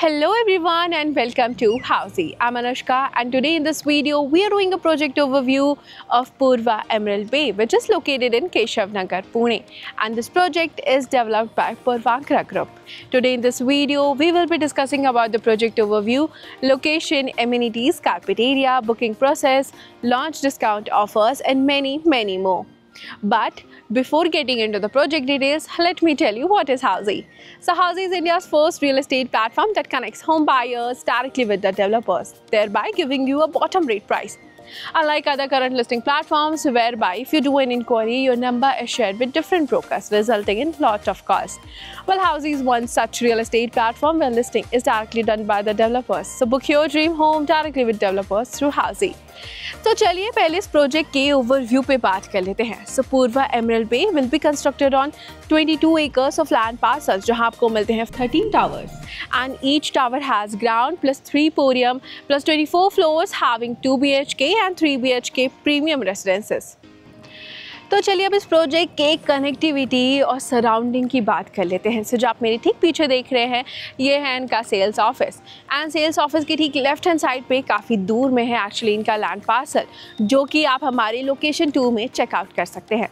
Hello everyone and welcome to Housey. I'm Anushka and today in this video we are doing a project overview of Purva Emerald Bay, which is located in Keshavnagar, Pune, and this project is developed by Purvakara Group. Today in this video we will be discussing about the project overview, location, amenities, carpet area, booking process, launch discount offers and many more. But before getting into the project details, let me tell you what is Housey. So Housey is India's first real estate platform that connects home buyers directly with the developers, thereby giving you a bottom rate price. Unlike other current listing platforms whereby if you do an inquiry, your number is shared with different brokers, resulting in lot of calls. Well, Housey is one such real estate platform where listing is directly done by the developers. So book your dream home directly with developers through Housey. तो चलिए पहले इस project के overview पे बात कर लेते हैं. So Purva Emerald Bay will be constructed on 22 acres of land parcels जहां आपको मिलते हैं 13 towers and each tower has ground plus 3 podium plus 24 floors having 2 BHK and 3 BHK premium residences. तो चलिए अब इस प्रोजेक्ट के कनेक्टिविटी और सराउंडिंग की बात कर लेते हैं. सो जो आप मेरे ठीक पीछे देख रहे हैं ये है इनका sales office and sales office के ठीक लेफ्ट हैंड साइड पे काफ़ी दूर में है एक्चुअली इनका लैंड पार्सल, जो कि आप हमारे लोकेशन 2 में चेकआउट कर सकते हैं.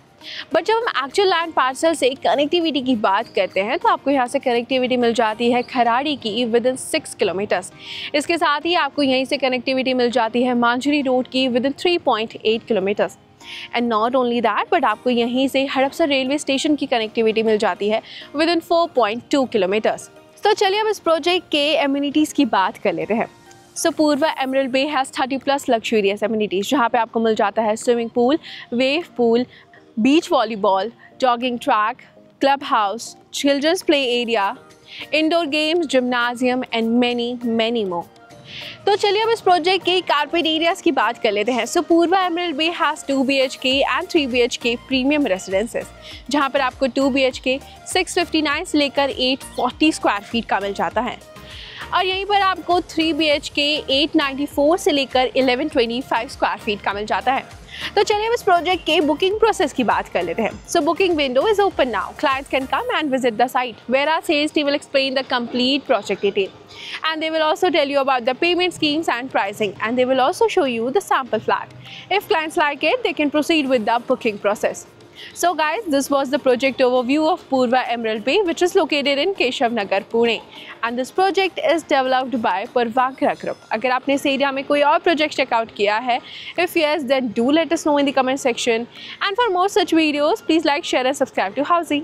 बट जब हम एक्चुअल लैंड पार्सल से कनेक्टिविटी की बात करते हैं तो आपको यहाँ से कनेक्टिविटी मिल जाती है खराड़ी की विदिन 6 किलोमीटर्स. इसके साथ ही आपको यहीं से कनेक्टिविटी मिल जाती है मांझरी रोड की within 3.8 kilometres. And not only that but आपको यहीं से हड़पसर रेलवे स्टेशन की कनेक्टिविटी मिल जाती है विदिन 4.2 किलोमीटर्स. तो चलिए अब इस प्रोजेक्ट के एमिनिटीज़ की बात कर लेते हैं. So Purva Emerald Bay has 30+ luxurious amenities जहाँ पे आपको मिल जाता है swimming pool, wave pool, beach volleyball, jogging track, clubhouse, children's play area, indoor games, gymnasium and many more. तो चलिए अब इस प्रोजेक्ट के कारपेट एरियाज की बात कर लेते हैं. So Purva Emerald Bay has 2 BHK and 3 BHK premium residences जहां पर आपको 2 BHK 659 से लेकर 840 स्क्वायर फीट का मिल जाता है और यहीं पर आपको 3 BHK 894 से लेकर 1125 स्क्वायर फीट का मिल जाता है. तो चलिए अब इस प्रोजेक्ट के बुकिंग प्रोसेस की बात कर लेते हैं. So booking window is open now. Clients can come and visit the site where our sales team will explain the complete project detail and they will also tell you about the payment schemes and pricing and they will also show you the sample flat. If clients like it, they can proceed with the booking process. So guys, this was the project overview of Purva Emerald Bay, which is located in Keshavnagar, Pune, and this project is developed by Purvakara Group. अगर आपने इस area में कोई और project checkout किया है, if yes, then do let us know in the comment section. And for more such videos, please like, share, and subscribe to Housey.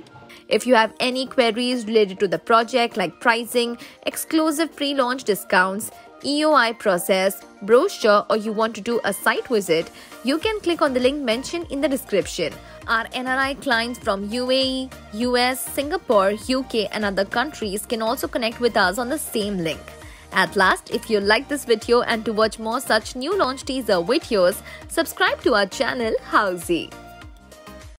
If you have any queries related to the project like pricing, exclusive pre-launch discounts, EOI process, brochure, or you want to do a site visit, you can click on the link mentioned in the description. Our NRI clients from UAE, US, Singapore, UK and other countries can also connect with us on the same link. At last, if you like this video and to watch more such new launch teaser videos, subscribe to our channel Housey.